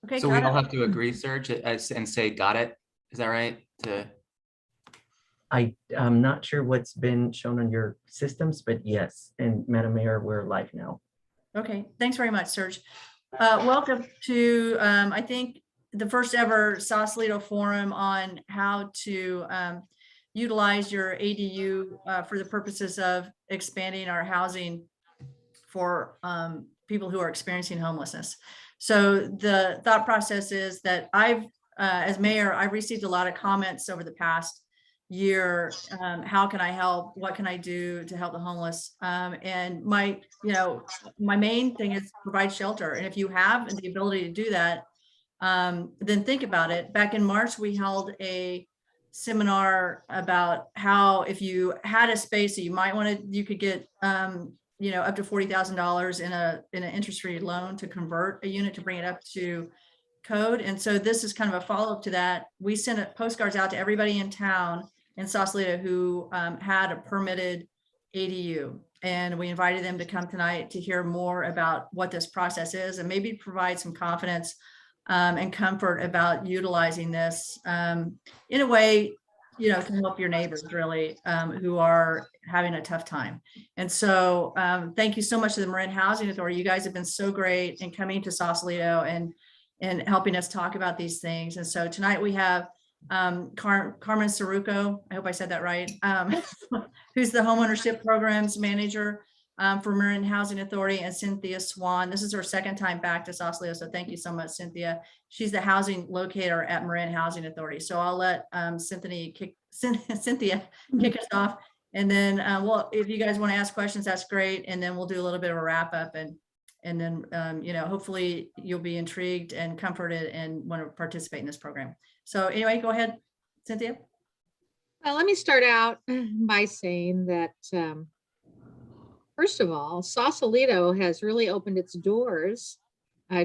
Okay, So we got all it. have to agree, Serge, and say, got it. Is that right? I'm not sure what's been shown on your systems, but yes. And Madam Mayor, we're live now. Okay, thanks very much, Serge. Welcome to, I think, the first ever Sausalito forum on how to utilize your ADU for the purposes of expanding our housing for people who are experiencing homelessness. So the thought process is that as mayor, I've received a lot of comments over the past year. How can I help? What can I do to help the homeless? And my main thing is provide shelter. And if you have the ability to do that, then think about it. Back in March, we held a seminar about how if you had a space that you could get up to $40,000 in an interest-free loan to convert a unit to bring it up to code. And so this is kind of a follow-up to that. We sent postcards out to everybody in town in Sausalito who had a permitted ADU. And we invited them to come tonight to hear more about what this process is and maybe provide some confidence and comfort about utilizing this in a way, to help your neighbors really who are having a tough time. And so thank you so much to the Marin Housing Authority. You guys have been so great in coming to Sausalito and helping us talk about these things. And so tonight we have Carmen Saruco, I hope I said that right, who's the homeownership programs manager for Marin Housing Authority, and Cynthia Swan. This is her second time back to Sausalito, so thank you so much, Cynthia. She's the housing locator at Marin Housing Authority. So I'll let Cynthia kick us off, and then well, if you guys want to ask questions, that's great, and then we'll do a little bit of a wrap up, and then hopefully you'll be intrigued and comforted and want to participate in this program. So anyway, go ahead, Cynthia. Well, let me start out by saying that first of all, Sausalito has really opened its doors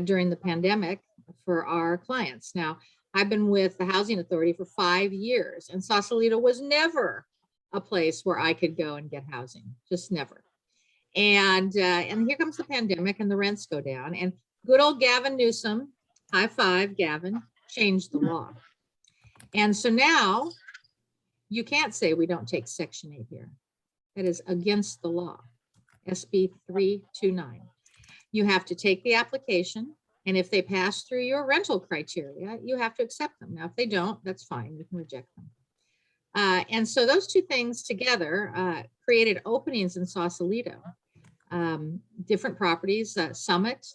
during the pandemic for our clients. Now, I've been with the Housing Authority for 5 years, and Sausalito was never a place where I could go and get housing, just never. And here comes the pandemic and the rents go down, and good old Gavin Newsom, high five, Gavin, changed the law. And so now you can't say we don't take Section 8 here. That is against the law. SB 329. You have to take the application, and if they pass through your rental criteria, you have to accept them. Now, if they don't, that's fine. You can reject them. And so those two things together created openings in Sausalito. Different properties. Summit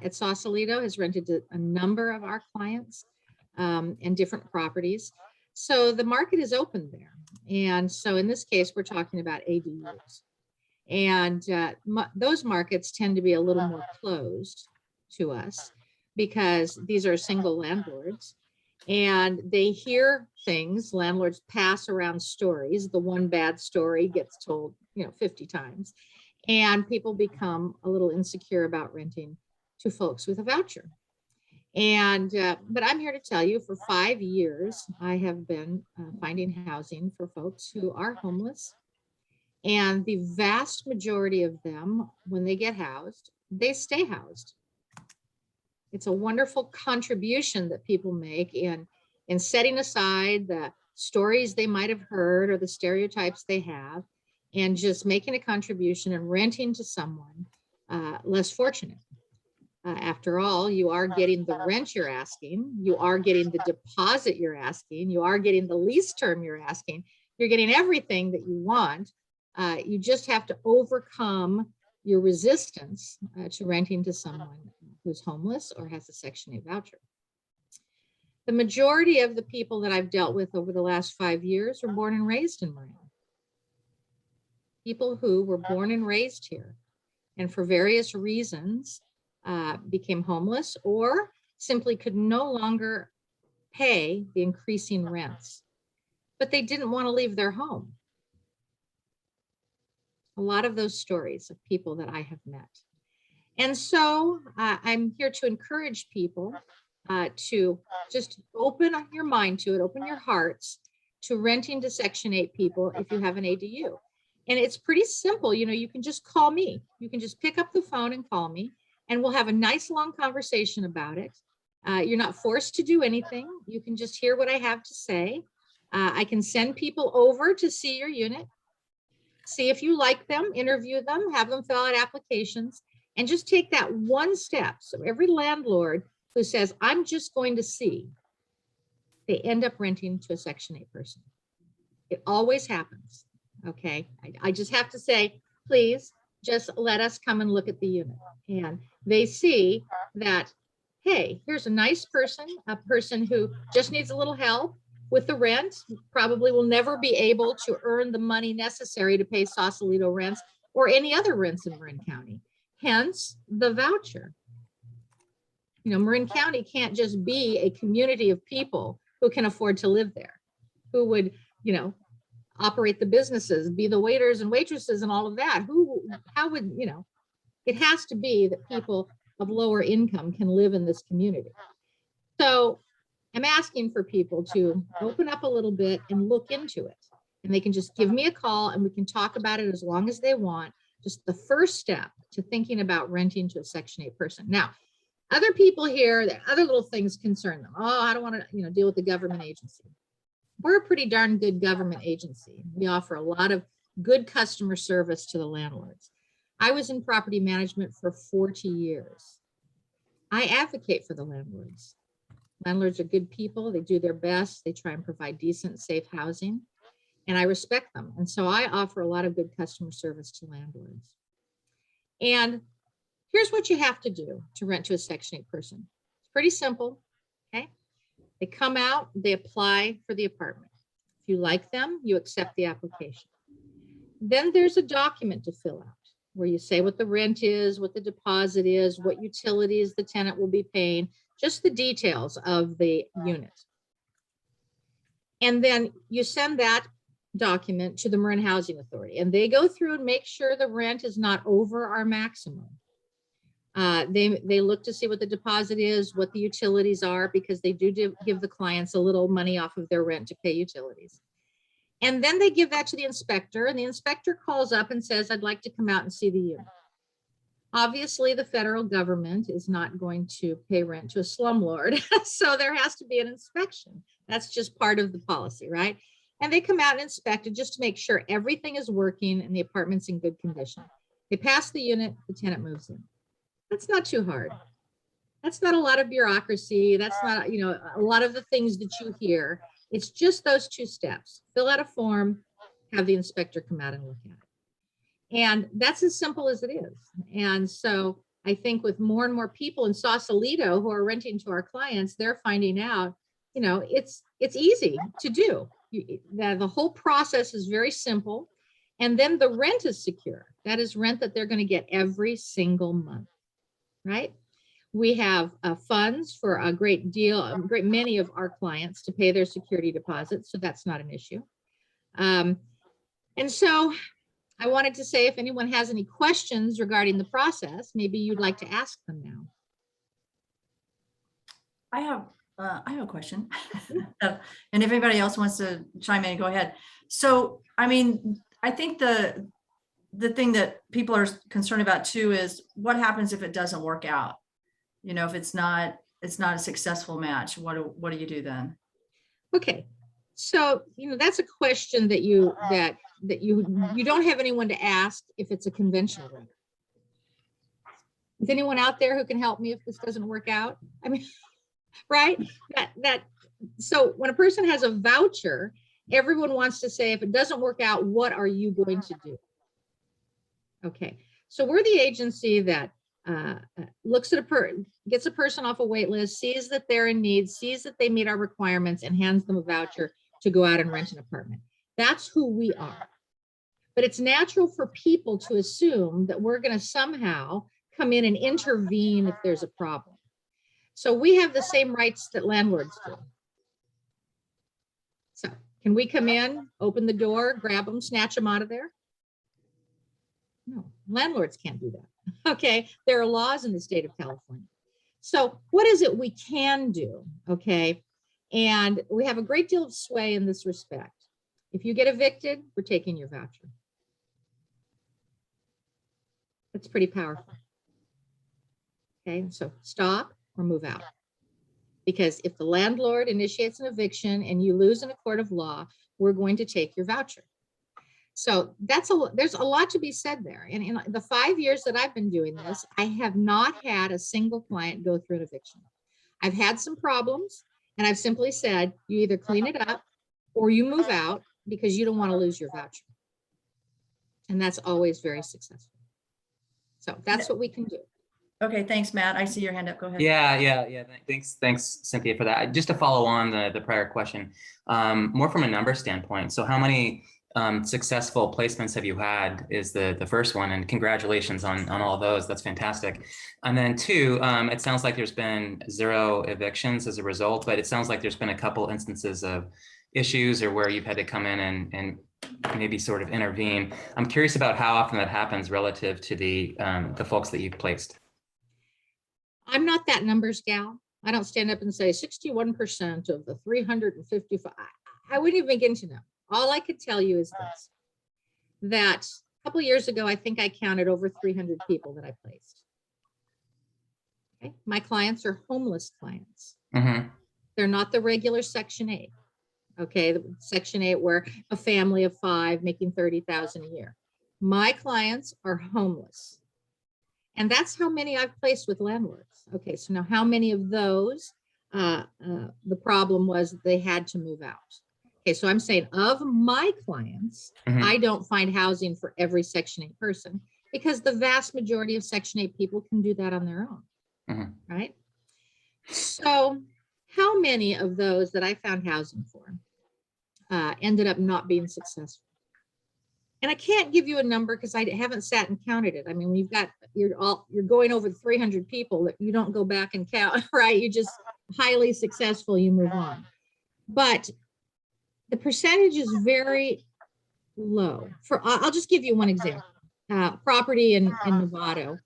at Sausalito has rented to a number of our clients and different properties. So the market is open there. And so in this case, we're talking about ADUs. And those markets tend to be a little more closed to us because these are single landlords and they hear things. Landlords pass around stories. The one bad story gets told, 50 times, and people become a little insecure about renting to folks with a voucher. And but I'm here to tell you, for 5 years, I have been finding housing for folks who are homeless. And the vast majority of them, when they get housed, they stay housed. It's a wonderful contribution that people make in setting aside the stories they might have heard or the stereotypes they have, and just making a contribution and renting to someone less fortunate. After all, you are getting the rent you're asking, you are getting the deposit you're asking, you are getting the lease term you're asking, you're getting everything that you want. You just have to overcome your resistance to renting to someone who's homeless or has a Section 8 voucher. The majority of the people that I've dealt with over the last 5 years were born and raised in Marin. People who were born and raised here and for various reasons became homeless or simply could no longer pay the increasing rents, but they didn't want to leave their home. A lot of those stories of people that I have met. And so I'm here to encourage people to just open your mind to it, open your hearts to renting to Section 8 people if you have an ADU. And it's pretty simple. You can just call me. You can just pick up the phone and call me, and we'll have a nice long conversation about it. You're not forced to do anything. You can just hear what I have to say. I can send people over to see your unit, see if you like them, interview them, have them fill out applications, and just take that one step. So every landlord who says, I'm just going to see, they end up renting to a Section 8 person. It always happens. Okay. I just have to say, please just let us come and look at the unit. And they see that, hey, here's a nice person, a person who just needs a little help with the rent, probably will never be able to earn the money necessary to pay Sausalito rents or any other rents in Marin County. Hence the voucher. You know, Marin County can't just be a community of people who can afford to live there, who would, you know, operate the businesses, be the waiters and waitresses and all of that. How would, you know, it has to be that people of lower income can live in this community. So I'm asking for people to open up a little bit and look into it. And they can just give me a call and we can talk about it as long as they want. Just the first step to thinking about renting to a Section 8 person. Now, other people here, other little things concern them. Oh, I don't want to, you know, deal with the government agency. We're a pretty darn good government agency. We offer a lot of good customer service to the landlords. I was in property management for 40 years. I advocate for the landlords. Landlords are good people. They do their best. They try and provide decent, safe housing, and I respect them. And so I offer a lot of good customer service to landlords. And here's what you have to do to rent to a Section 8 person. It's pretty simple, okay? They come out, they apply for the apartment. If you like them, you accept the application. Then there's a document to fill out where you say what the rent is, what the deposit is, what utilities the tenant will be paying, just the details of the unit. And then you send that document to the Marin Housing Authority, and they go through and make sure the rent is not over our maximum. They look to see what the deposit is, what the utilities are, because they do give the clients a little money off of their rent to pay utilities. And then they give that to the inspector, and the inspector calls up and says, I'd like to come out and see the unit. Obviously, the federal government is not going to pay rent to a slumlord, so there has to be an inspection. That's just part of the policy, right? And they come out and inspect it just to make sure everything is working and the apartment's in good condition. They pass the unit, the tenant moves in. That's not too hard. That's not a lot of bureaucracy. That's not, you know, a lot of the things that you hear. It's just those two steps. Fill out a form, have the inspector come out and look at it. And that's as simple as it is. And so I think with more and more people in Sausalito who are renting to our clients, they're finding out, you know, it's easy to do. The whole process is very simple. And then the rent is secure. That is rent that they're going to get every single month, right? We have funds for a great many of our clients to pay their security deposits. So that's not an issue. And so I wanted to say, if anyone has any questions regarding the process, maybe you'd like to ask them now. I have a question. And if anybody else wants to chime in, go ahead. So, I mean, I think the thing that people are concerned about too is what happens if it doesn't work out? You know, if it's not a successful match, what do you do then? Okay. So, you know, that's a question that you don't have anyone to ask if it's a conventional renter. Is anyone out there who can help me if this doesn't work out? I mean, right? So when a person has a voucher, everyone wants to say, if it doesn't work out, what are you going to do? Okay. So we're the agency that looks at gets a person off a wait list, sees that they're in need, sees that they meet our requirements, and hands them a voucher to go out and rent an apartment. That's who we are. But it's natural for people to assume that we're going to somehow come in and intervene if there's a problem. So we have the same rights that landlords do. So can we come in, open the door, grab them, snatch them out of there? No, landlords can't do that. Okay, there are laws in the state of California. So what is it we can do? Okay, and we have a great deal of sway in this respect. If you get evicted, we're taking your voucher. That's pretty powerful. Okay, so stop or move out. Because if the landlord initiates an eviction and you lose in a court of law, we're going to take your voucher. So there's a lot to be said there. And in the 5 years that I've been doing this, I have not had a single client go through an eviction. I've had some problems, and I've simply said, you either clean it up or you move out because you don't want to lose your voucher. And that's always very successful. So that's what we can do. Okay, thanks, Matt. I see your hand up. Go ahead. Yeah. Thanks, Cynthia, for that. Just to follow on the prior question, more from a number standpoint. So how many successful placements have you had is the first one, and congratulations on all those. That's fantastic. And then two, it sounds like there's been 0 evictions as a result, but it sounds like there's been a couple instances of issues or where you've had to come in and maybe sort of intervene. I'm curious about how often that happens relative to the folks that you've placed. I'm not that numbers gal. I don't stand up and say 61% of the 355. I wouldn't even begin to know. All I could tell you is this, that a couple of years ago, I think I counted over 300 people that I placed. Okay. My clients are homeless clients. Mm-hmm. They're not the regular Section 8. Okay, the Section 8 where a family of 5 making $30,000 a year. My clients are homeless. And that's how many I've placed with landlords. Okay, so now how many of those, the problem was they had to move out. Okay, so I'm saying of my clients, Mm-hmm. I don't find housing for every Section 8 person because the vast majority of Section 8 people can do that on their own, Mm-hmm. right? So how many of those that I found housing for ended up not being successful? And I can't give you a number because I haven't sat and counted it. I mean, when you're going over 300 people that you don't go back and count, right? You just highly successful, you move on. But the percentage is very low. I'll just give you one example. Property in Novato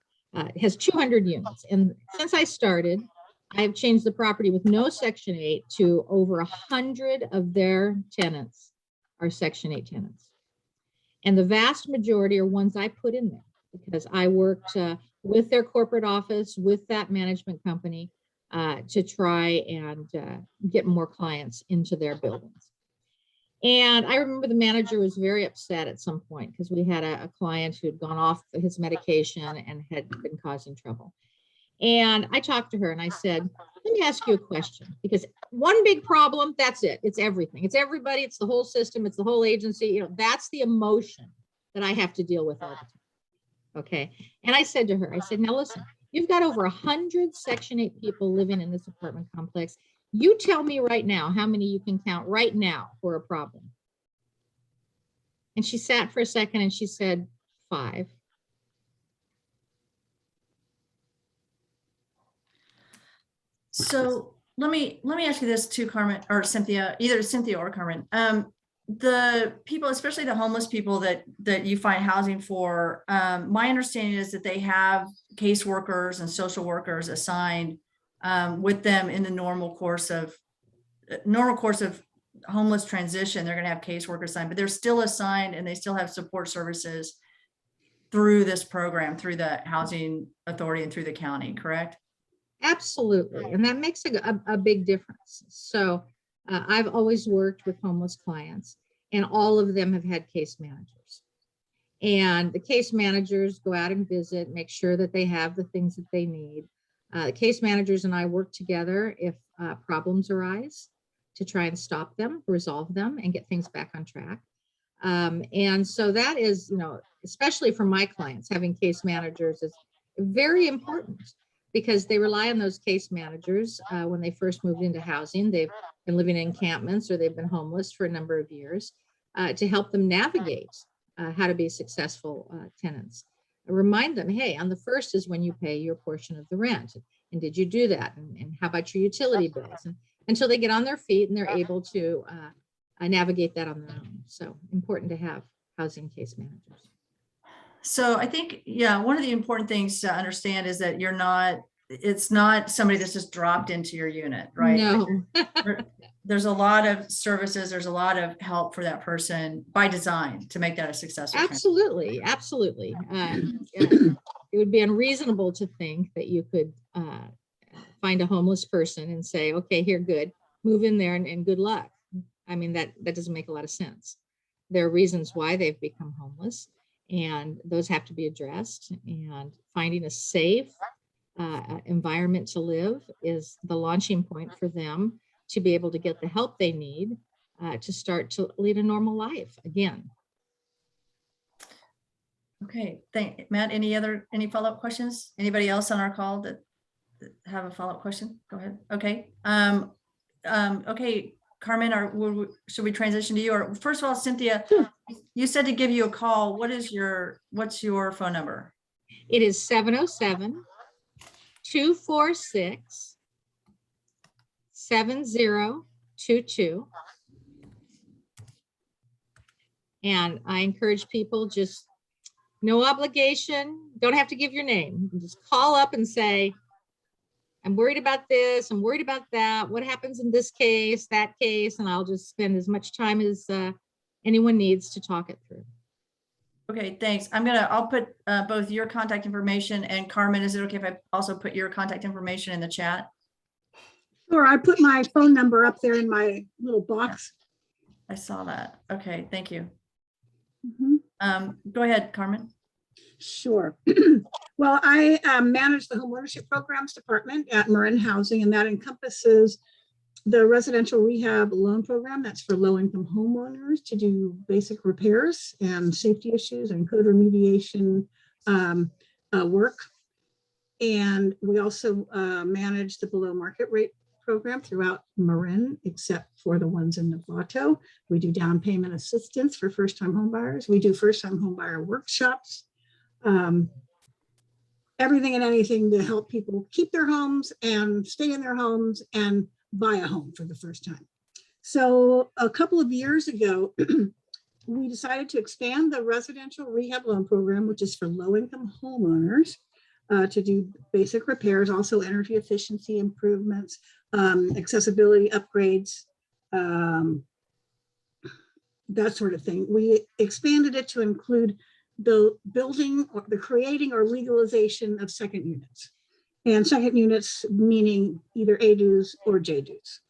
has 200 units. And since I started, I've changed the property with no Section 8 to over 100 of their tenants are Section 8 tenants. And the vast majority are ones I put in there because I worked with their corporate office, with that management company to try and get more clients into their buildings. And I remember the manager was very upset at some point because we had a client who had gone off his medication and had been causing trouble. And I talked to her and I said, let me ask you a question, because one big problem, that's it. It's everything. It's everybody. It's the whole system. It's the whole agency. You know, that's the emotion that I have to deal with all the time. Okay. And I said to her, I said, now listen, you've got over 100 Section 8 people living in this apartment complex. You tell me right now how many you can count right now for a problem. And she sat for a second and she said, 5. So let me ask you this too, Carmen or Cynthia, either Cynthia or Carmen. The people, especially the homeless people that you find housing for, my understanding is that they have caseworkers and social workers assigned with them in the normal course of homeless transition. They're going to have caseworkers assigned, but they're still assigned and they still have support services through this program, through the housing authority and through the county, correct? Absolutely. And that makes a big difference. So I've always worked with homeless clients and all of them have had case managers. And the case managers go out and visit, make sure that they have the things that they need. The case managers and I work together if problems arise to try and stop them, resolve them, and get things back on track. And so that is, you know, especially for my clients, having case managers is very important because they rely on those case managers when they first moved into housing. They've been living in encampments or they've been homeless for a number of years to help them navigate how to be successful tenants. Remind them, hey, on the 1st is when you pay your portion of the rent. And did you do that? And how about your utility bills? And until they get on their feet and they're able to navigate that on their own. So important to have housing case managers. So I think, yeah, one of the important things to understand is that it's not somebody that's just dropped into your unit, right? No. There's a lot of services, there's a lot of help for that person by design to make that a successful Absolutely, absolutely. It would be unreasonable to think that you could find a homeless person and say, okay, here, good, move in there and good luck. I mean, that doesn't make a lot of sense. There are reasons why they've become homeless, and those have to be addressed. And finding a safe environment to live is the launching point for them to be able to get the help they need to start to lead a normal life again. Okay, Matt, any follow-up questions? Anybody else on our call that have a follow-up question? Go ahead. Okay. Okay, Carmen, should we transition to you? Or first of all, Cynthia, you said to give you a call. What's your phone number? It is 707-246-7022. And I encourage people, just no obligation, don't have to give your name. You just call up and say, I'm worried about this, I'm worried about that. What happens in this case, that case? And I'll just spend as much time as anyone needs to talk it through. Okay, thanks. I'll put both your contact information and Carmen, is it okay if I also put your contact information in the chat? Sure, I put my phone number up there in my little box. I saw that. Okay, thank you. Mhm. Go ahead, Carmen. Sure. Well, I manage the Homeownership Programs Department at Marin Housing, and that encompasses the residential rehab loan program. That's for low-income homeowners to do basic repairs and safety issues and code remediation work. And we also manage the below market rate program throughout Marin, except for the ones in Novato. We do down payment assistance for first-time homebuyers. We do first-time homebuyer workshops. Everything and anything to help people keep their homes and stay in their homes and buy a home for the first time. So a couple of years ago, we decided to expand the residential rehab loan program, which is for low-income homeowners, to do basic repairs, also energy efficiency improvements, accessibility upgrades, that sort of thing. We expanded it to include the building or the creating or legalization of second units. And second units meaning either A-dues or J-dues.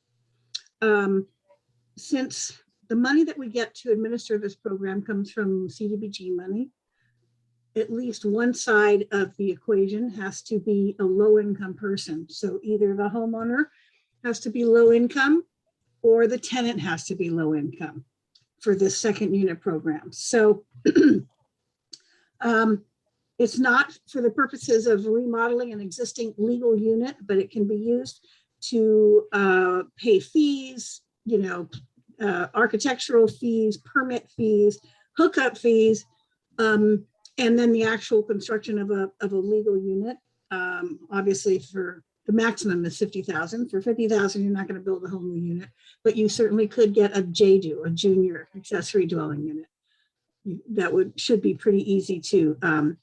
Since the money that we get to administer this program comes from CDBG money, at least one side of the equation has to be a low-income person. So either the homeowner has to be low income or the tenant has to be low income for this second unit program. So it's not for the purposes of remodeling an existing legal unit, but it can be used to pay fees, architectural fees, permit fees, hookup fees, and then the actual construction of a legal unit. Obviously, for the maximum is $50,000. For $50,000, you're not going to build a whole new unit, but you certainly could get a JDU, a junior accessory dwelling unit. That should be pretty easy to turn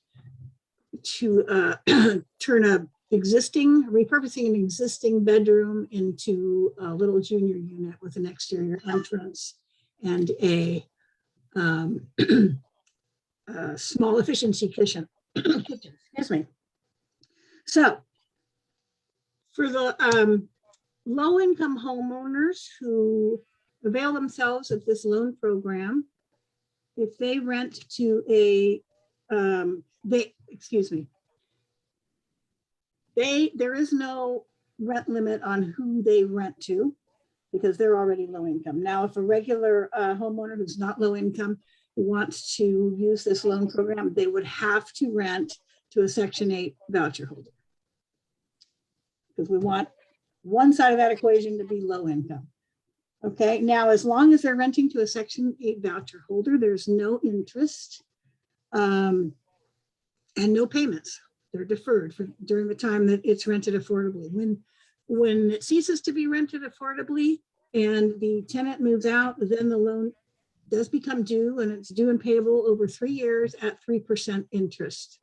repurposing an existing bedroom into a little junior unit with an exterior entrance and a small efficiency kitchen. Excuse me. So for the low-income homeowners who avail themselves of this loan program, if they rent to there is no rent limit on who they rent to because they're already low income. Now, if a regular homeowner who's not low income wants to use this loan program, they would have to rent to a Section 8 voucher holder because we want one side of that equation to be low income. Okay, now as long as they're renting to a Section 8 voucher holder, there's no interest and no payments. They're deferred during the time that it's rented affordably. When it ceases to be rented affordably and the tenant moves out, then the loan does become due, and it's due and payable over 3 years at 3% interest.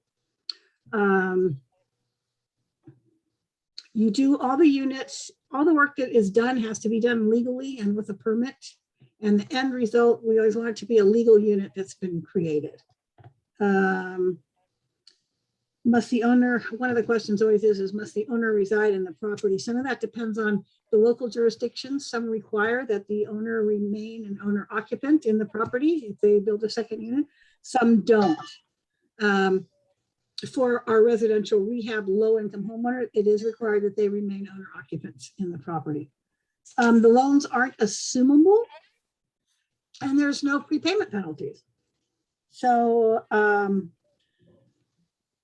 You do all the units, all the work that is done has to be done legally and with a permit. And the end result, we always want it to be a legal unit that's been created. must the owner, one of the questions always is must the owner reside in the property? Some of that depends on the local jurisdictions. Some require that the owner remain an owner occupant in the property if they build a second unit. Some don't. For our residential rehab low-income homeowner, it is required that they remain owner occupants in the property. The loans aren't assumable, and there's no prepayment penalties. So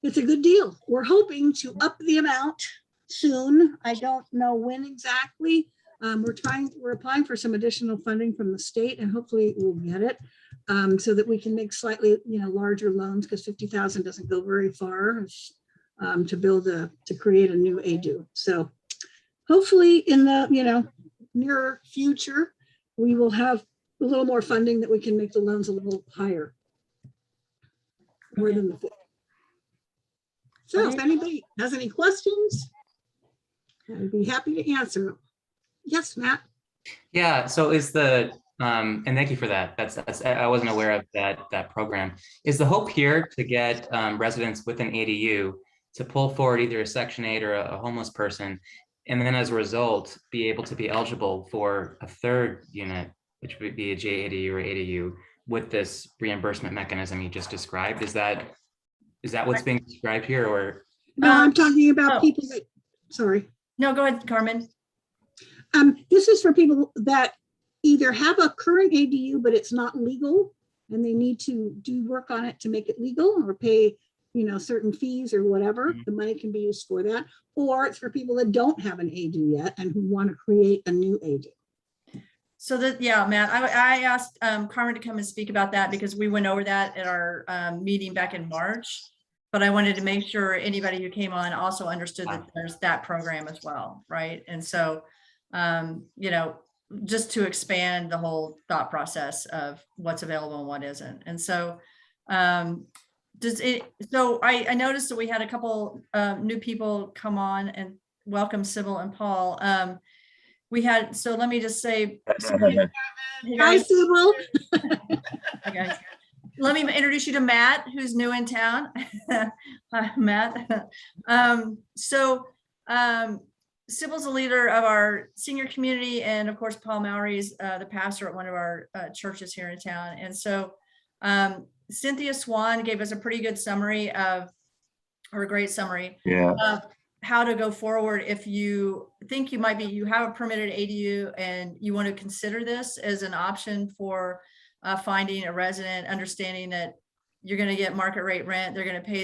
it's a good deal. We're hoping to up the amount soon. I don't know when exactly. We're applying for some additional funding from the state, and hopefully we'll get it so that we can make slightly, larger loans, because 50,000 doesn't go very far to create a new ADU. So hopefully in the, near future, we will have a little more funding that we can make the loans a little higher. More than the 50. So if anybody has any questions, I'd be happy to answer them. Yes, Matt. Yeah. So is the and thank you for that. That's I wasn't aware of that program. Is the hope here to get residents with an ADU to pull forward either a Section 8 or a homeless person, and then as a result be able to be eligible for a third unit, which would be a JADU or ADU, with this reimbursement mechanism you just described? Is that what's being described here, or? No, I'm talking about people that, sorry. No, go ahead, Carmen. This is for people that either have a current ADU, but it's not legal, and they need to do work on it to make it legal or pay, certain fees or whatever. The money can be used for that. Or it's for people that don't have an ADU yet and who want to create a new ADU. So yeah, Matt, I asked Carmen to come and speak about that because we went over that at our meeting back in March. But I wanted to make sure anybody who came on also understood that there's that program as well, right? And so, just to expand the whole thought process of what's available and what isn't. And so, I noticed that we had a couple new people come on, and welcome Sybil and Paul. So let me just say, Hi, Sybil. Hi guys. Let me introduce you to Matt, who's new in town. Matt. Sybil's a leader of our senior community, and of course, Paul Mowry's the pastor at one of our churches here in town. And so Cynthia Swan gave us a pretty good summary of how to go forward if you think you have a permitted ADU and you want to consider this as an option for finding a resident, understanding that you're going to get market rate rent. They're going to pay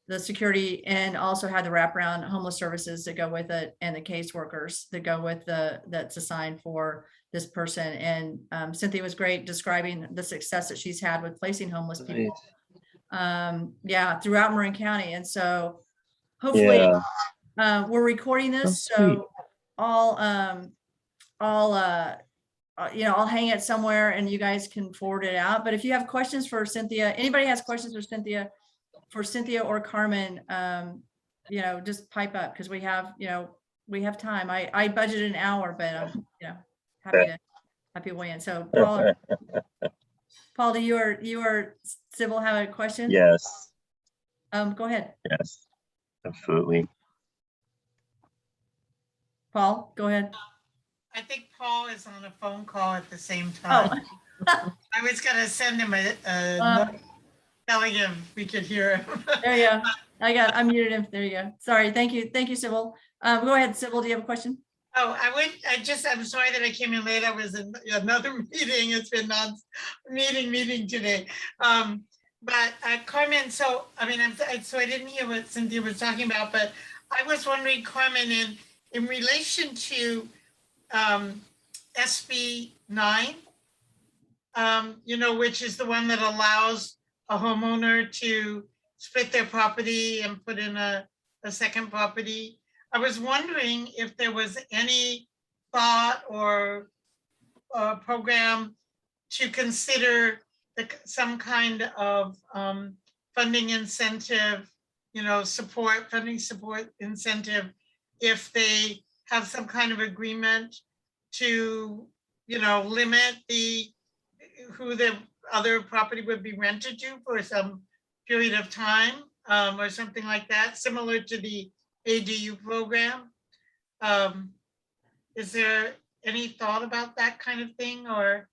the security, and also have the wraparound homeless services that go with it, and the caseworkers that go with that's assigned for this person. And Cynthia was great describing the success that she's had with placing homeless people. Throughout Marin County. And so hopefully we're recording this, so I'll hang it somewhere and you guys can forward it out. But if you have questions for Cynthia, anybody has questions for Cynthia or Carmen, just pipe up, because we have time. I budgeted an hour, but I'm happy to weigh in. So Paul, do you or Sybil have a question? Yes. Go ahead. Yes, absolutely. Paul, go ahead. I think Paul is on a phone call at the same time. Oh. I was going to send him a note telling him we could hear him. There you go. I muted him. There you go. Sorry. Thank you, Sybil. Go ahead, Sybil. Do you have a question? Oh, I'm sorry that I came in late. I was in another meeting. It's been meeting today. But Carmen, so I didn't hear what Cynthia was talking about, but I was wondering, Carmen, in relation to SB 9, which is the one that allows a homeowner to split their property and put in a second property. I was wondering if there was any thought or program to consider some kind of funding incentive, funding support incentive, if they have some kind of agreement to, limit who the other property would be rented to for some period of time, or something like that, similar to the ADU program. Is there any thought about that kind of thing, or?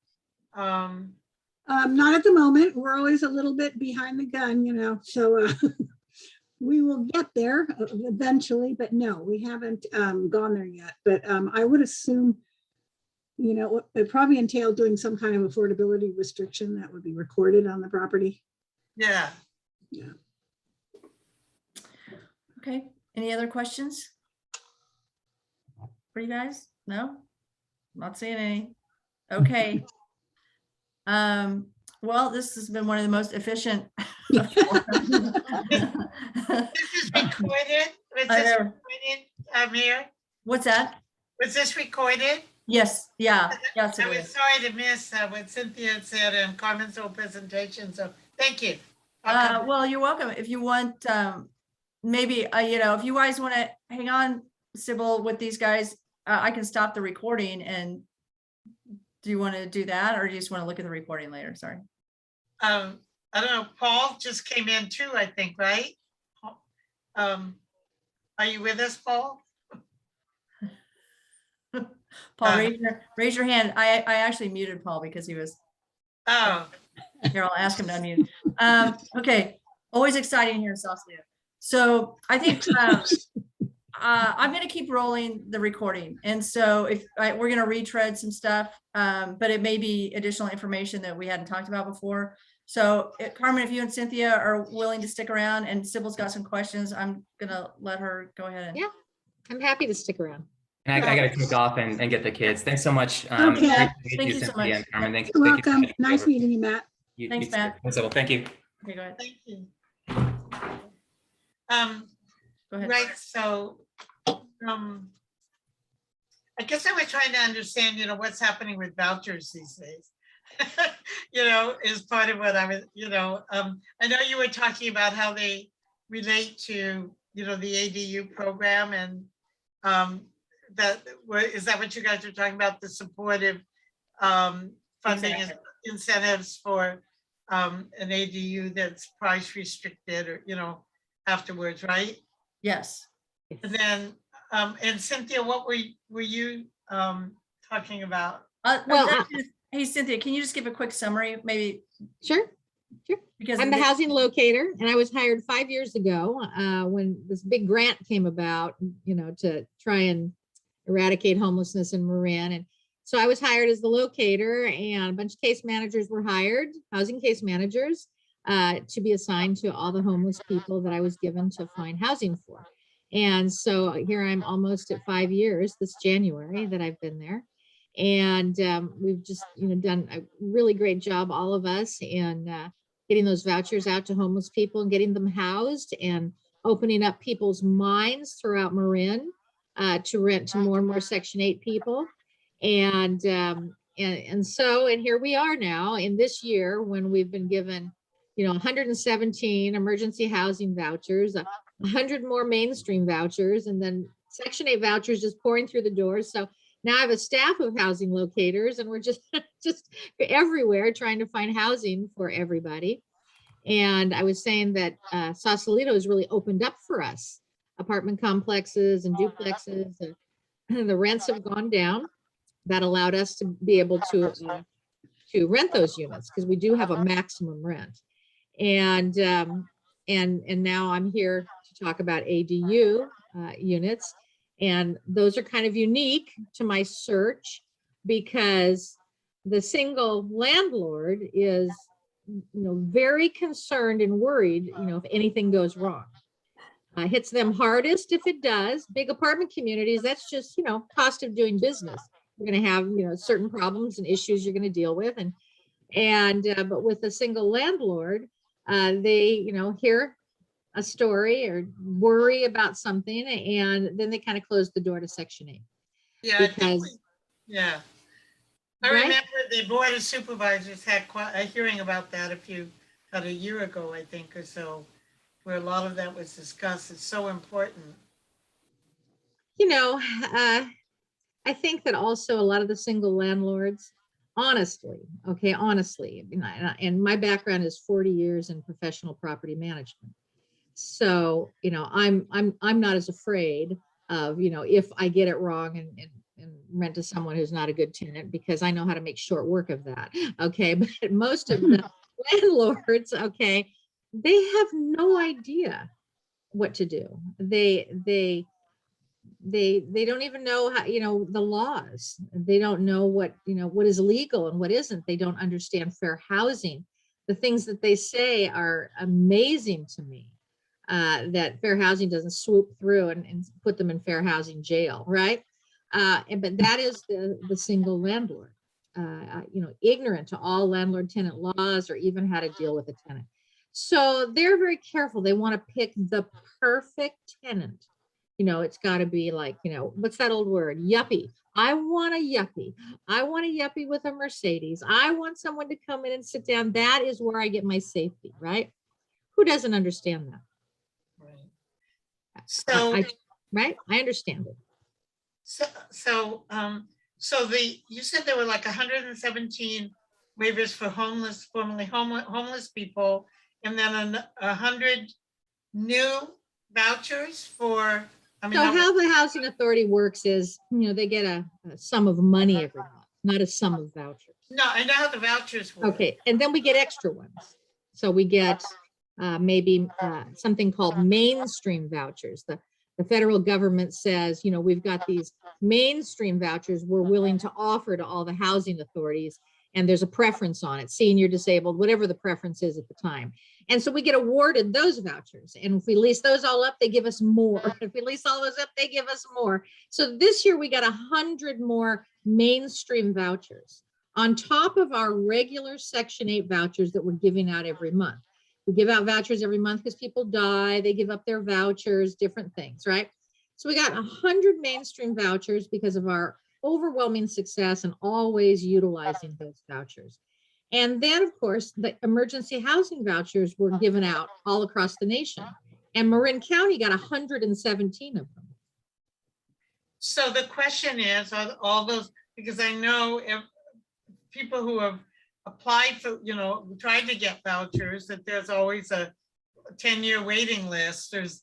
Not at the moment. We're always a little bit behind the gun, so we will get there eventually, but no, we haven't gone there yet. But I would assume, it probably entailed doing some kind of affordability restriction that would be recorded on the property. Yeah. Yeah. Okay, any other questions? For you guys? No? Not seeing any. Okay. Well, this has been one of the most efficient. This is recorded. Was I this know. recorded, Mayor? What's that? Was this recorded? Yes, yeah, yes, I it was is. sorry to miss what Cynthia had said and Carmen's whole presentation, so thank you. I'll come. Well, you're welcome. If you want, maybe, if you guys want to hang on, Sybil, with these guys, I can stop the recording. And do you want to do that, or do you just want to look at the recording later? Sorry. I don't know, Paul just came in too, I think, right? Are you with us, Paul? Paul, raise your hand. I actually muted Paul because he was, Oh, here, I'll ask him to unmute. Okay, always exciting here in Sausalito. So I think I'm going to keep rolling the recording. And so if we're going to retread some stuff, but it may be additional information that we hadn't talked about before. So Carmen, if you and Cynthia are willing to stick around and Sybil's got some questions, I'm going to let her go ahead. And Yeah. I'm happy to stick around. And I got to kick off and get the kids. Thanks so much. Okay. Great to meet Thank you so Cynthia much. and Carmen. Thank You're you. welcome. Nice meeting you, Matt. Thanks, Matt. Thank you. Okay, go ahead. thank you. Go ahead. Right, so, I guess I was trying to understand, what's happening with vouchers these days. Is part of what I was, I know you were talking about how they relate to, the ADU program, and is that what you guys are talking about, the supportive funding and incentives for an ADU that's price restricted, or, afterwards, right? Yes. And then, and Cynthia, what were you talking about? Hey, Cynthia, can you just give a quick summary, maybe? Sure. Because I'm the housing locator, and I was hired 5 years ago when this big grant came about, to try and eradicate homelessness in Marin. And so I was hired as the locator, and a bunch of case managers were hired, housing case managers, to be assigned to all the homeless people that I was given to find housing for. And so here I'm almost at 5 years this January that I've been there. And we've just, done a really great job, all of us, in getting those vouchers out to homeless people and getting them housed and opening up people's minds throughout Marin to rent to more and more Section 8 people. And here we are now in this year when we've been given, 117 emergency housing vouchers, 100 more mainstream vouchers, and then Section 8 vouchers just pouring through the doors. So now I have a staff of housing locators, and we're just everywhere trying to find housing for everybody. And I was saying that Sausalito has really opened up for us. Apartment complexes and duplexes, the rents have gone down. That allowed us to be able to rent those units, because we do have a maximum rent. And now I'm here to talk about ADU units. And those are kind of unique to my search, because the single landlord is, very concerned and worried, if anything goes wrong. Hits them hardest if it does. Big apartment communities, that's just, cost of doing business. You're going to have, certain problems and issues you're going to deal with. But with a single landlord, they, hear a story or worry about something, and then they kind of close the door to Section 8. Yeah, Because, I right? remember the Board of Supervisors had a hearing about that about a year ago, I think, or so, where a lot of that was discussed. It's so important. I think that also a lot of the single landlords honestly, okay, honestly, and my background is 40 years in professional property management. So, I'm not as afraid of, if I get it wrong and rent to someone who's not a good tenant, because I know how to make short work of that. Okay. But most of the landlords, okay, they have no idea what to do. They don't even know how, the laws. They don't know what is legal and what isn't. They don't understand fair housing. The things that they say are amazing to me. That fair housing doesn't swoop through and put them in fair housing jail, right? But that is the single landlord, ignorant to all landlord tenant laws or even how to deal with a tenant. So they're very careful. They want to pick the perfect tenant. It's got to be like, what's that old word? Yuppie. I want a yuppie. I want a yuppie with a Mercedes. I want someone to come in and sit down. That is where I get my safety, right? Who doesn't understand that? So, right, I understand it. So you said there were like 117 waivers for formerly homeless people, and then 100 new vouchers for, So how the housing authority works is, they get a sum of money every month, not a sum of vouchers. No, I know how the vouchers work. Okay, and then we get extra ones. So we get maybe something called mainstream vouchers. The federal government says, we've got these mainstream vouchers we're willing to offer to all the housing authorities, and there's a preference on it, senior, disabled, whatever the preference is at the time. And so we get awarded those vouchers. And if we lease those all up, they give us more. If we lease all those up, they give us more. So this year we got 100 more mainstream vouchers on top of our regular Section 8 vouchers that we're giving out every month. We give out vouchers every month because people die, they give up their vouchers, different things, right? So we got 100 mainstream vouchers because of our overwhelming success and always utilizing those vouchers. And then, of course, the emergency housing vouchers were given out all across the nation. And Marin County got 117 of them. So the question is, are all those, because I know if people who have applied for, tried to get vouchers, that there's always a 10-year waiting list. There's,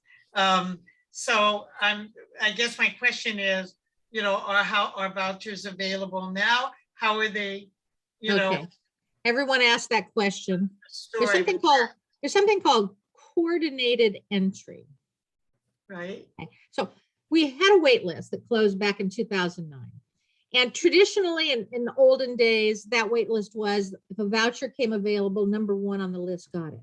so I guess my question is, are vouchers available now? How are they, Okay. Everyone asked that question. There's story, something called coordinated entry. right? Okay. So we had a wait list that closed back in 2009. And traditionally in the olden days, that wait list was if a voucher came available, number 1 on the list got it.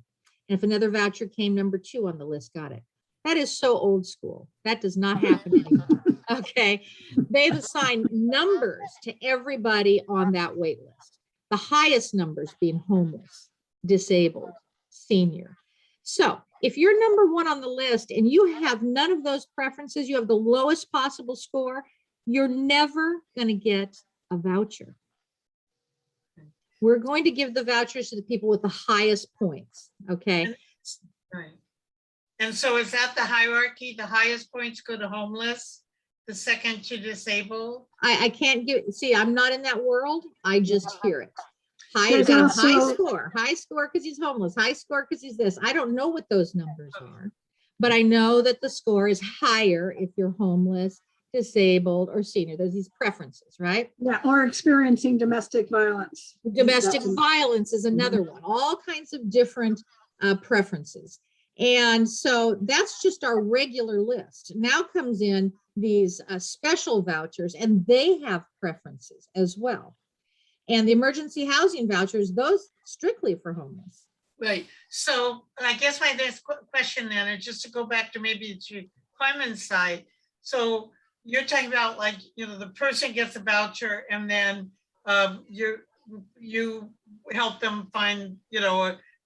And if another voucher came, number 2 on the list got it. That is so old school. That does not happen anymore. Okay. They've assigned numbers to everybody on that wait list. The highest numbers being homeless, disabled, senior. So if you're number 1 on the list and you have none of those preferences, you have the lowest possible score, you're never going to get a voucher. We're going to give the vouchers to the people with the highest points. Okay. Right. And so is that the hierarchy? The highest points go to homeless, the second to disabled? I can't see, I'm not in that world. I just hear it. There's also High score because he's homeless, high score because he's this. I don't know what those numbers are, but I know that the score is higher if you're homeless, disabled, or senior. There's these preferences, right? Yeah, or experiencing domestic violence. Domestic violence is another one, all kinds of different preferences. And so that's just our regular list. Now comes in these special vouchers, and they have preferences as well. And the emergency housing vouchers, those strictly for homeless. Right. So I guess my next question then is just to go back to maybe to Carmen's side. So you're talking about like, the person gets a voucher and then you help them find,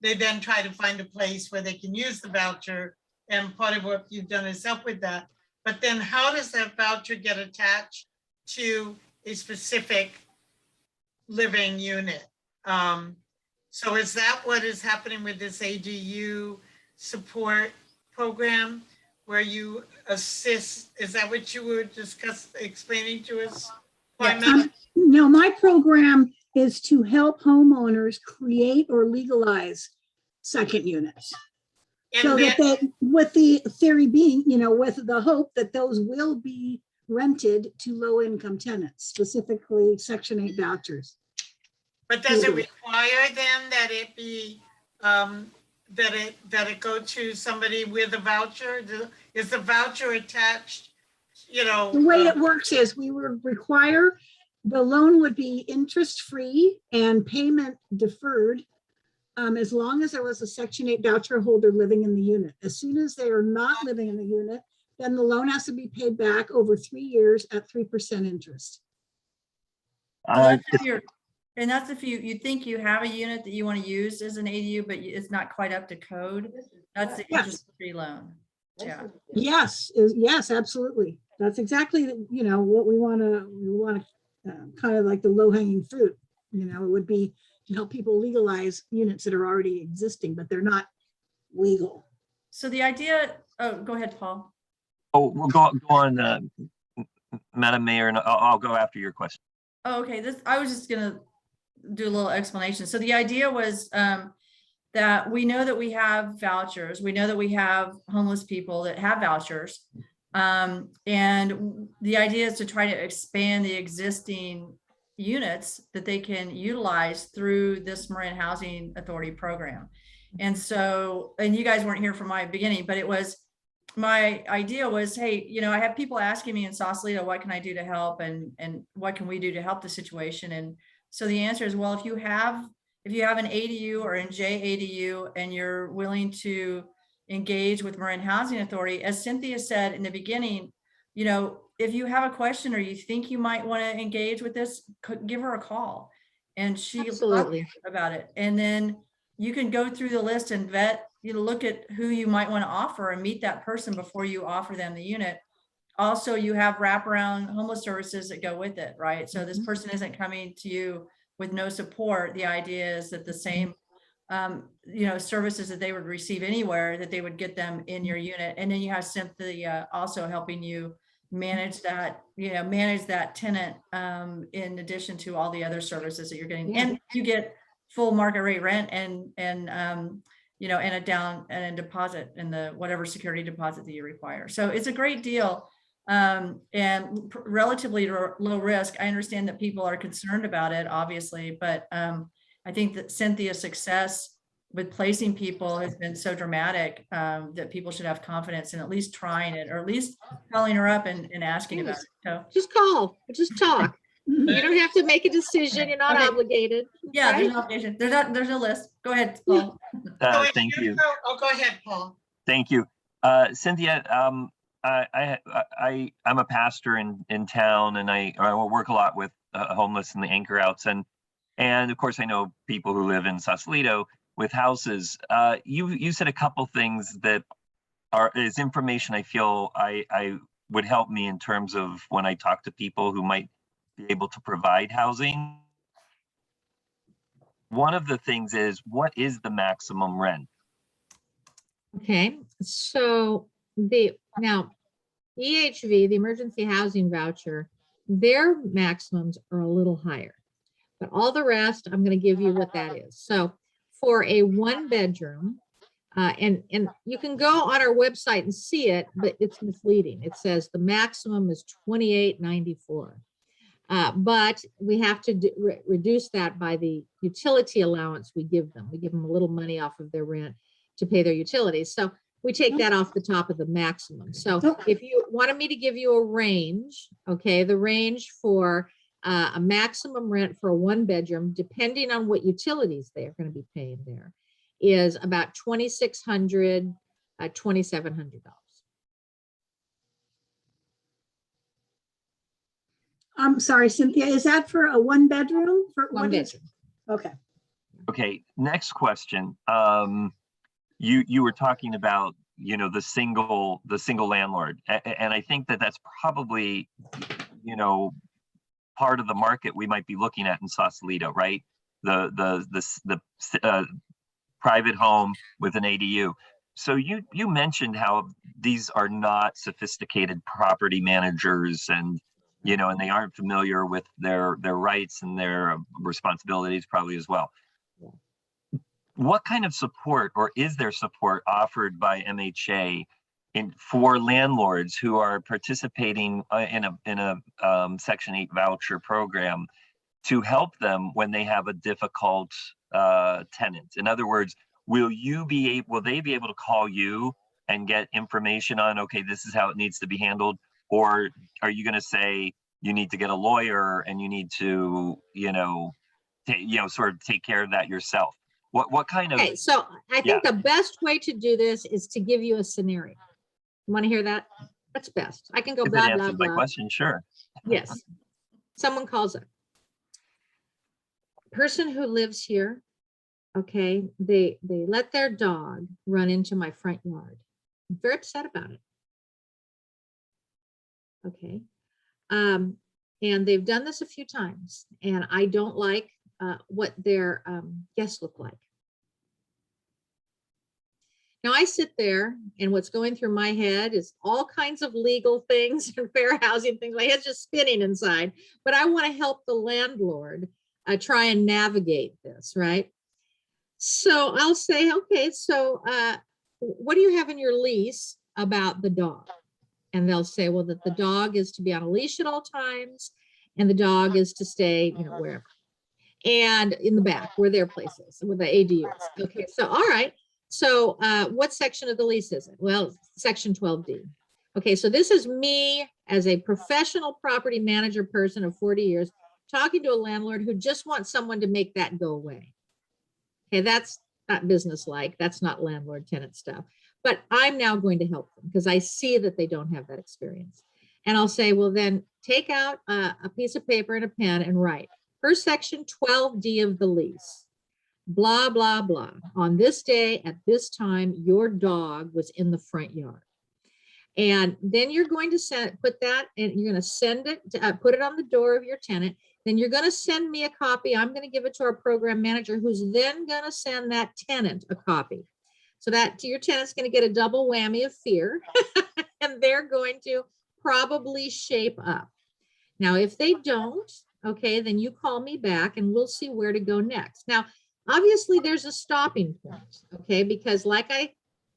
they then try to find a place where they can use the voucher. And part of what you've done is help with that. But then how does that voucher get attached to a specific living unit? So is that what is happening with this ADU support program where you assist? Is that what you were explaining to us? No, my program is to help homeowners create or legalize second units. So And that they, with the theory being, with the hope that those will be rented to low-income tenants, specifically Section 8 vouchers. But does it require then that it be, that it go to somebody with a voucher? Is the voucher attached, The way it works is we would require the loan would be interest-free and payment deferred as long as there was a Section 8 voucher holder living in the unit. As soon as they are not living in the unit, then the loan has to be paid back over 3 years at 3% interest. So that's if you're, and that's if you think you have a unit that you want to use as an ADU, but it's not quite up to code. That's the Yes. interest-free loan. Yeah. Yes, yes, absolutely. That's exactly, what we want to kind of like the low-hanging fruit. It would be to help people legalize units that are already existing, but they're not legal. So the idea, oh, go ahead, Paul. Oh, we'll go on, Madam Mayor, and I'll go after your question. Oh, okay. I was just gonna do a little explanation. So the idea was that we know that we have vouchers. We know that we have homeless people that have vouchers. And the idea is to try to expand the existing units that they can utilize through this Marin Housing Authority program. And so, and you guys weren't here from my beginning, but it was, my idea was, hey, I have people asking me in Sausalito, what can I do to help? And what can we do to help the situation? And so the answer is, well, if you have an ADU or an JADU and you're willing to engage with Marin Housing Authority, as Cynthia said in the beginning, if you have a question or you think you might want to engage with this, give her a call and she'll talk about it. And then you can go through the list and vet, look at who you might want to offer and meet that person before you offer them the unit. Also, you have wraparound homeless services that go with it, right? So this person isn't coming to you with no support. The idea is that the same services that they would receive anywhere, that they would get them in your unit. And then you have Cynthia also helping you manage that tenant in addition to all the other services that you're getting. And you get full market rate rent and a down and a deposit and the whatever security deposit that you require. So it's a great deal and relatively low risk. I understand that people are concerned about it, obviously, but I think that Cynthia's success with placing people has been so dramatic that people should have confidence in at least trying it, or at least calling her up and asking about it. So just call, just talk. You don't have to make a decision. You're not obligated. Yeah, right? there's no obligation. There's no list. Go ahead, Paul. Thank you. Go ahead, Paul. Thank you. Cynthia, I'm a pastor in town, and I work a lot with homeless and the anchor outs. And of course, I know people who live in Sausalito with houses. You said a couple things that is information I feel I would help me in terms of when I talk to people who might be able to provide housing. One of the things is, what is the maximum rent? Okay, so now EHV, the emergency housing voucher, their maximums are a little higher, but all the rest, I'm going to give you what that is. So for a 1-bedroom, and you can go on our website and see it, but it's misleading. It says the maximum is $28.94. But we have to reduce that by the utility allowance we give them. We give them a little money off of their rent to pay their utilities. So we take that off the top of the maximum. So if you wanted me to give you a range, okay, the range for a maximum rent for a 1-bedroom, depending on what utilities they're going to be paying there, is about $2,600, $2,700. I'm sorry, Cynthia, is that for a 1-bedroom? For One bedroom. Okay. Okay, next question. You were talking about, the single landlord, and I think that's probably, part of the market we might be looking at in Sausalito, right? The private home with an ADU. So you mentioned how these are not sophisticated property managers, and you know, and they aren't familiar with their rights and their responsibilities probably as well. What kind of support, or is there support offered by MHA for landlords who are participating in a Section 8 voucher program to help them when they have a difficult tenant? In other words, will they be able to call you and get information on, okay, this is how it needs to be handled? Or are you going to say you need to get a lawyer and you need to, sort of take care of that yourself? What kind of? Okay, so I think the best way to do this is to give you a scenario. You want to hear that? That's best. I can go If it blah, blah, answers my blah. question, sure. Yes. Someone calls up. Person who lives here, okay, they let their dog run into my front yard. I'm very upset about it. Okay. And they've done this a few times, and I don't like what their guests look like. Now I sit there, and what's going through my head is all kinds of legal things and fair housing things. My head's just spinning inside, but I want to help the landlord try and navigate this, right? So I'll say, okay, so what do you have in your lease about the dog? And they'll say, well, that the dog is to be on a leash at all times, and the dog is to stay, wherever. And in the back where their place is, where the ADU is. Okay, so all right. So what section of the lease is it? Well, section 12D. Okay, so this is me as a professional property manager person of 40 years talking to a landlord who just wants someone to make that go away. Okay, that's not business-like. That's not landlord-tenant stuff. But I'm now going to help them because I see that they don't have that experience. And I'll say, well, then take out a piece of paper and a pen and write, per section 12D of the lease, blah, blah, blah. On this day at this time, your dog was in the front yard. And then you're going to put that, and you're going to send it, put it on the door of your tenant. Then you're going to send me a copy. I'm going to give it to our program manager, who's then going to send that tenant a copy. So that your tenant's going to get a double whammy of fear, and they're going to probably shape up. Now, if they don't, okay, then you call me back and we'll see where to go next. Now, obviously there's a stopping point, okay, because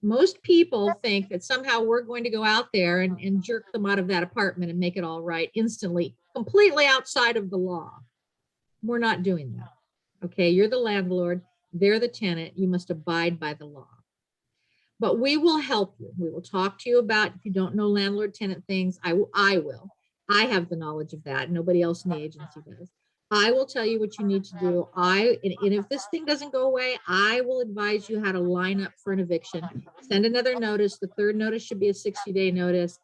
most people think that somehow we're going to go out there and jerk them out of that apartment and make it all right instantly, completely outside of the law. We're not doing that. Okay, you're the landlord, they're the tenant, you must abide by the law. But we will help you. We will talk to you about, if you don't know landlord tenant things, I will. I have the knowledge of that. Nobody else in the agency does. I will tell you what you need to do. And if this thing doesn't go away, I will advise you how to line up for an eviction. Send another notice. The third notice should be a 60-day notice.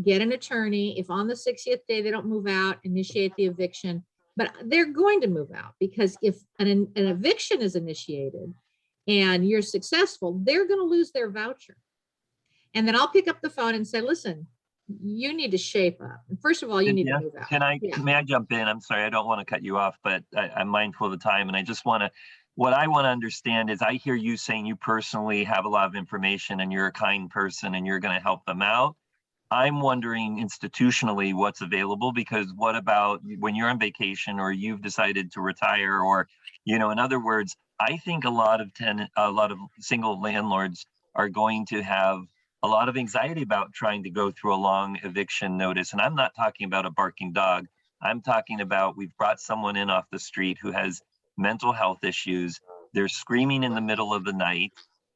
Get an attorney. If on the 60th day they don't move out, initiate the eviction. But they're going to move out, because if an eviction is initiated and you're successful, they're going to lose their voucher. And then I'll pick up the phone and say, listen, you need to shape up. And first of all, you need to move out. May I jump in? I'm sorry, I don't want to cut you off, but I'm mindful of the time. And I just want to, what I want to understand is, I hear you saying you personally have a lot of information and you're a kind person and you're going to help them out. I'm wondering institutionally what's available, because what about when you're on vacation or you've decided to retire, or, in other words, I think a lot of single landlords are going to have a lot of anxiety about trying to go through a long eviction notice. And I'm not talking about a barking dog. I'm talking about, we've brought someone in off the street who has mental health issues. They're screaming in the middle of the night.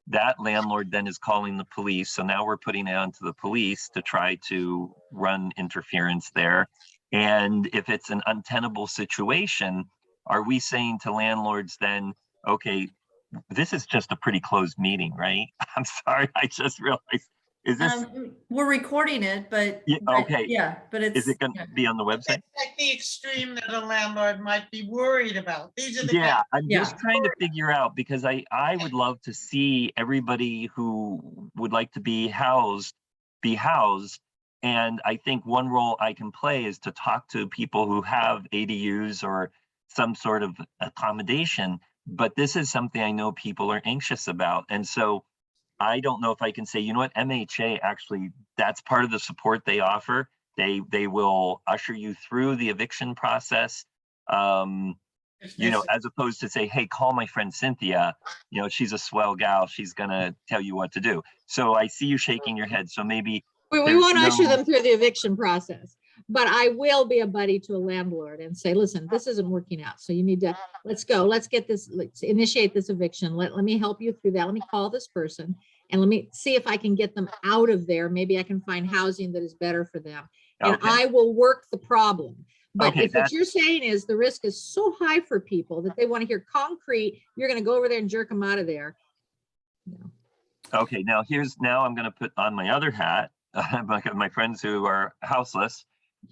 That landlord then is calling the police. So now we're putting it onto the police to try to run interference there. And if it's an untenable situation, are we saying to landlords then, okay, this is just a pretty closed meeting, right? I'm sorry, I just realized. Is this? We're recording it, but okay. Yeah, but it's. Is it going to be on the website? It's like the extreme that a landlord might be worried about. These are the Yeah, I'm Yeah. just trying to figure out, because I would love to see everybody who would like to be housed. And I think one role I can play is to talk to people who have ADUs or some sort of accommodation. But this is something I know people are anxious about. And so I don't know if I can say, you know what, MHA actually, that's part of the support they offer. They will usher you through the eviction process. You know, as opposed to say, hey, call my friend Cynthia, you know, she's a swell gal, she's gonna tell you what to do. So I see you shaking your head, so maybe We there's won't usher no- them through the eviction process, but I will be a buddy to a landlord and say, listen, this isn't working out. So you need to, let's go, let's initiate this eviction. Let me help you through that. Let me call this person and let me see if I can get them out of there. Maybe I can find housing that is better for them. And Okay. I will work the problem. But Okay, if what you're saying is the risk is so high for people that they want to hear concrete, you're going to go over there and jerk them out of there. No. Okay, now I'm gonna put on my other hat, like my friends who are houseless.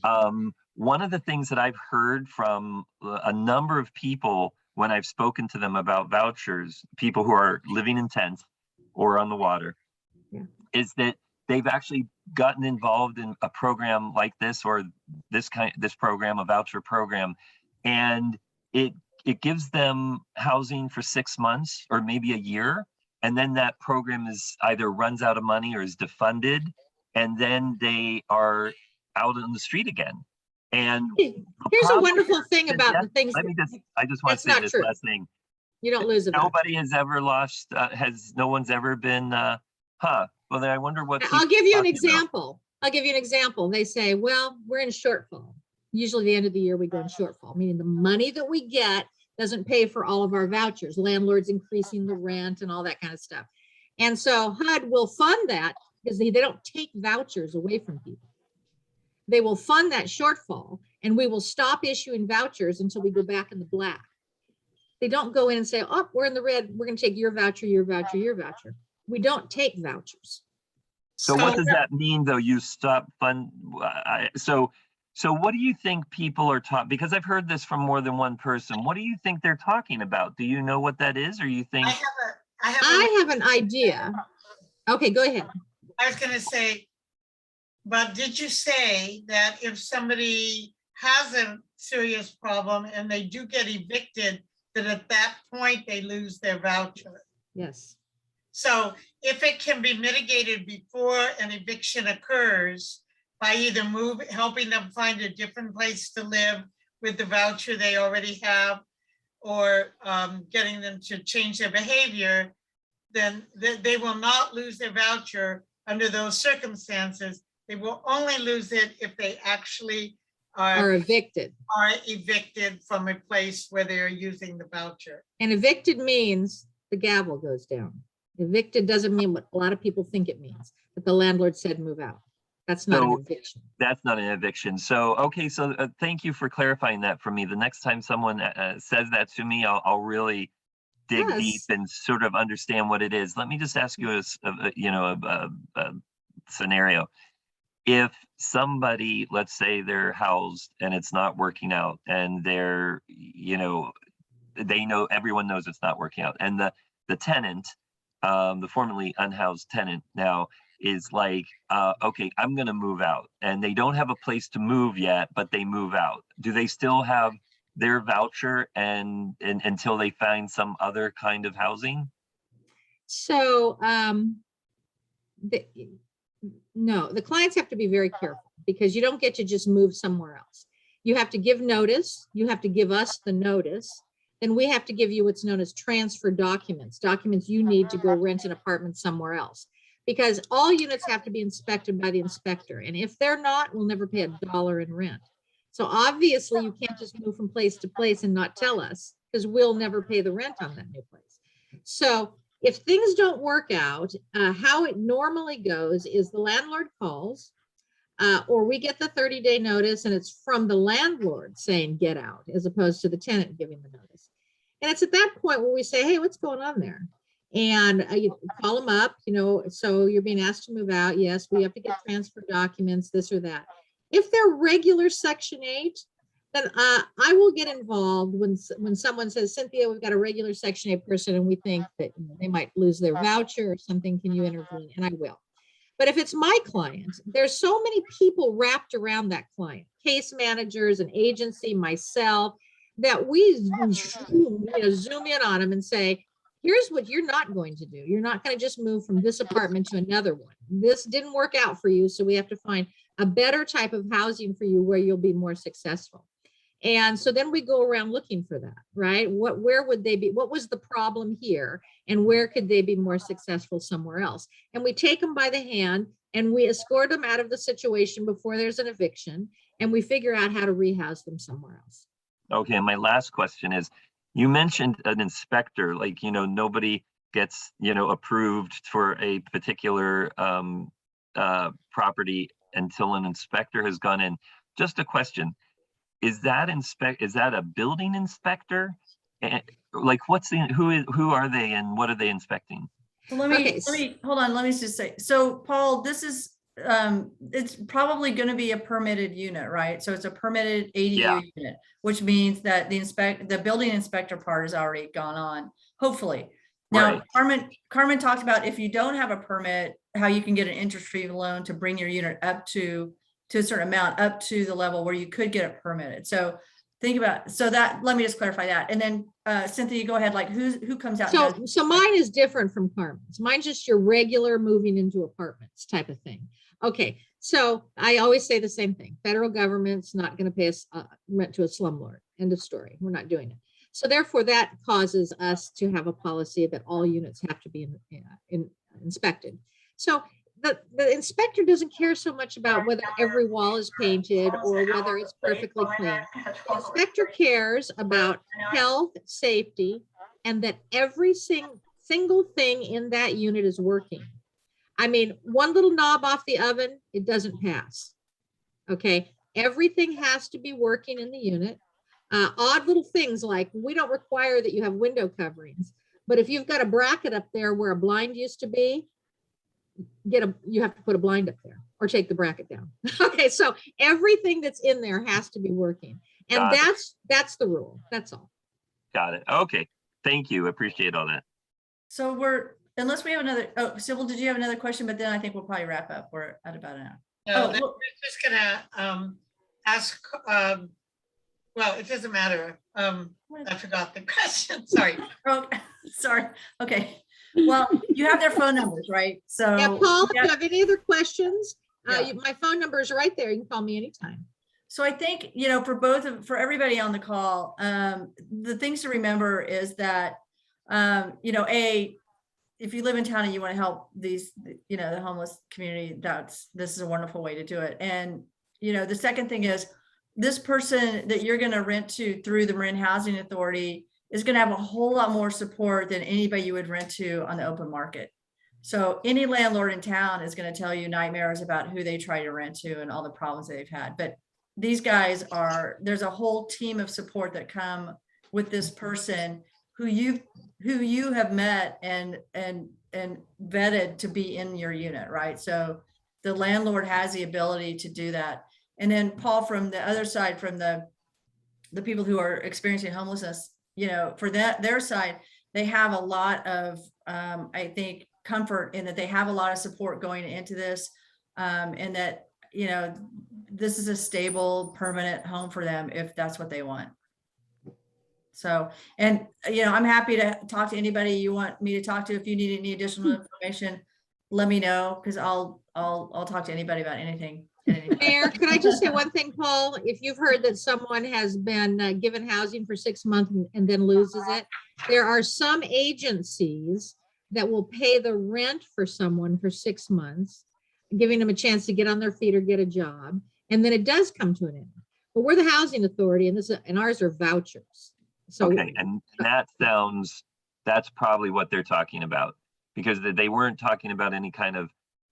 One of the things that I've heard from a number of people when I've spoken to them about vouchers, people who are living in tents or on the water, Yeah. is that they've actually gotten involved in a program like this, or this program, a voucher program, and it gives them housing for 6 months or maybe a year. And then that program is either runs out of money or is defunded, and then they are out on the street again. And the Here's a problem wonderful thing is about that- the things. I just want That's to say not this true. last thing. You don't lose a voucher. Nobody has ever lost, no one's ever been, well, then I wonder what. I'll people give you an talking about. example. I'll give you an example. They say, well, we're in shortfall. Usually the end of the year, we go in shortfall, meaning the money that we get doesn't pay for all of our vouchers, landlords increasing the rent and all that kind of stuff. And so HUD will fund that because they don't take vouchers away from people. They will fund that shortfall, and we will stop issuing vouchers until we go back in the black. They don't go in and say, oh, we're in the red, we're going to take your voucher, your voucher, your voucher. We don't take vouchers. So what does that mean, though? You stop fund, so what do you think people are taught? Because I've heard this from more than one person. What do you think they're talking about? Do you know what that is, or you think? I have an idea. Okay, go ahead. I was gonna say, but did you say that if somebody has a serious problem and they do get evicted, that at that point they lose their voucher? Yes. So if it can be mitigated before an eviction occurs by either helping them find a different place to live with the voucher they already have, or getting them to change their behavior, then they will not lose their voucher under those circumstances. They will only lose it if they actually Are evicted. From a place where they are using the voucher. And evicted means the gavel goes down. Evicted doesn't mean what a lot of people think it means, that the landlord said move out. That's not an eviction. That's not an eviction. So, okay, so thank you for clarifying that for me. The next time someone says that to me, I'll really dig deep and sort of understand what it is. Let me just ask you a scenario. If somebody, let's say they're housed and it's not working out, and they're, they know, everyone knows it's not working out, and the tenant, the formerly unhoused tenant now is like, okay, I'm gonna move out, and they don't have a place to move yet, but they move out. Do they still have their voucher and until they find some other kind of housing? So no, the clients have to be very careful, because you don't get to just move somewhere else. You have to give notice. You have to give us the notice. Then we have to give you what's known as transfer documents you need to go rent an apartment somewhere else, because all units have to be inspected by the inspector. And if they're not, we'll never pay $1 in rent. So obviously you can't just move from place to place and not tell us, because we'll never pay the rent on that new place. So if things don't work out, how it normally goes is the landlord calls, or we get the 30-day notice, and it's from the landlord saying get out, as opposed to the tenant giving the notice. And it's at that point where we say, hey, what's going on there? And you call them up, so you're being asked to move out. Yes, we have to get transfer documents, this or that. If they're regular Section 8, then I will get involved when someone says, Cynthia, we've got a regular Section 8 person and we think that they might lose their voucher or something. Can you intervene? And I will. But if it's my client, there's so many people wrapped around that client, case managers, an agency, myself, that we zoom in on them and say, here's what you're not going to do. You're not going to just move from this apartment to another one. This didn't work out for you, so we have to find a better type of housing for you where you'll be more successful. And so then we go around looking for that, right? Where would they be? What was the problem here? And where could they be more successful somewhere else? And we take them by the hand and we escort them out of the situation before there's an eviction, and we figure out how to rehouse them somewhere else. Okay, my last question is, you mentioned an inspector, like, nobody gets, approved for a particular property until an inspector has gone in. Just a question. Is that a building inspector? Like, who are they and what are they inspecting? So let me hold on. Let me just say, so Paul, this is, it's probably going to be a permitted unit, right? So it's a permitted ADU unit, which means that the building inspector part has already gone on, hopefully. Now, Right. Carmen talked about if you don't have a permit, how you can get an interest-free loan to bring your unit up to a certain amount, up to the level where you could get it permitted. So think about, let me just clarify that. And then Cynthia, go ahead, like who comes out? So mine is different from Carmen's. Mine's just your regular moving into apartments type of thing. Okay, so I always say the same thing. Federal government's not going to pay us rent to a slumlord. End of story. We're not doing it. So therefore, that causes us to have a policy that all units have to be inspected. So the inspector doesn't care so much about whether every wall is painted or whether it's perfectly clean. The inspector cares about health, safety, and that every single thing in that unit is working. I mean, one little knob off the oven, it doesn't pass. Okay, everything has to be working in the unit. Odd little things like, we don't require that you have window coverings, but if you've got a bracket up there where a blind used to be, you have to put a blind up there or take the bracket down. Okay, so everything that's in there has to be working, and that's the rule. That's all. Got it. Okay, thank you. Appreciate all that. So unless we have another, Sybil, did you have another question? But then I think we'll probably wrap up. We're at about an hour. No, we're just gonna ask, well, it doesn't matter. I forgot the question, sorry. Oh, sorry, okay. Well, you have their phone numbers, right? So Yeah, Paul, if you have any other questions, Yeah. my phone number is right there. You can call me anytime. So I think, for everybody on the call, the things to remember is that, if you live in town and you want to help these, the homeless community, this is a wonderful way to do it. And, the second thing is, this person that you're going to rent to through the Marin Housing Authority is going to have a whole lot more support than anybody you would rent to on the open market. So any landlord in town is going to tell you nightmares about who they try to rent to and all the problems they've had. But these guys there's a whole team of support that come with this person who you have met and vetted to be in your unit, right? So the landlord has the ability to do that. And then Paul, from the other side, from the people who are experiencing homelessness, for their side, they have a lot of, I think, comfort in that they have a lot of support going into this, and that, this is a stable, permanent home for them if that's what they want. So, and, I'm happy to talk to anybody you want me to talk to. If you need any additional information, let me know, because I'll talk to anybody about anything. Mayor, could I just say one thing, Paul? If you've heard that someone has been given housing for 6 months and then loses it, there are some agencies that will pay the rent for someone for 6 months, giving them a chance to get on their feet or get a job, and then it does come to an end. But we're the housing authority, and ours are vouchers. So okay, and that's probably what they're talking about, because they weren't talking about any kind of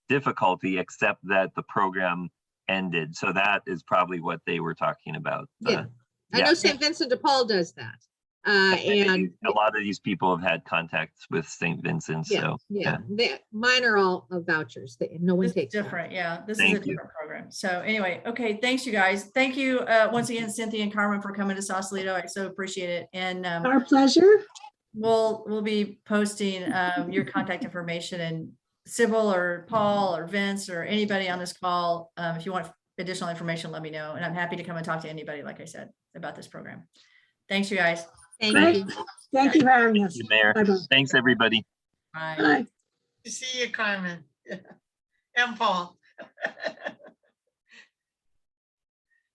difficulty except that the program ended. So that is probably what they were talking about. Yeah, I know St. Vincent de Paul does that. And a lot of these people have had contacts with St. Vincent. So mine are all vouchers. No one takes different. Yeah, this Thank is a different program. So anyway, okay, thanks you guys. Thank you once again, Cynthia and Carmen, for coming to Sausalito. I so appreciate it. And Our pleasure. We'll be posting your contact information, and Sybil or Paul or Vince or anybody on this call, if you want additional information, let me know. And I'm happy to come and talk to anybody, like I said, about this program. Thanks, you guys. Thank you. Thank you for having us. thank you, Mayor. Bye-bye. Thanks, everybody. Bye. Bye. To see you, Carmen. And Paul.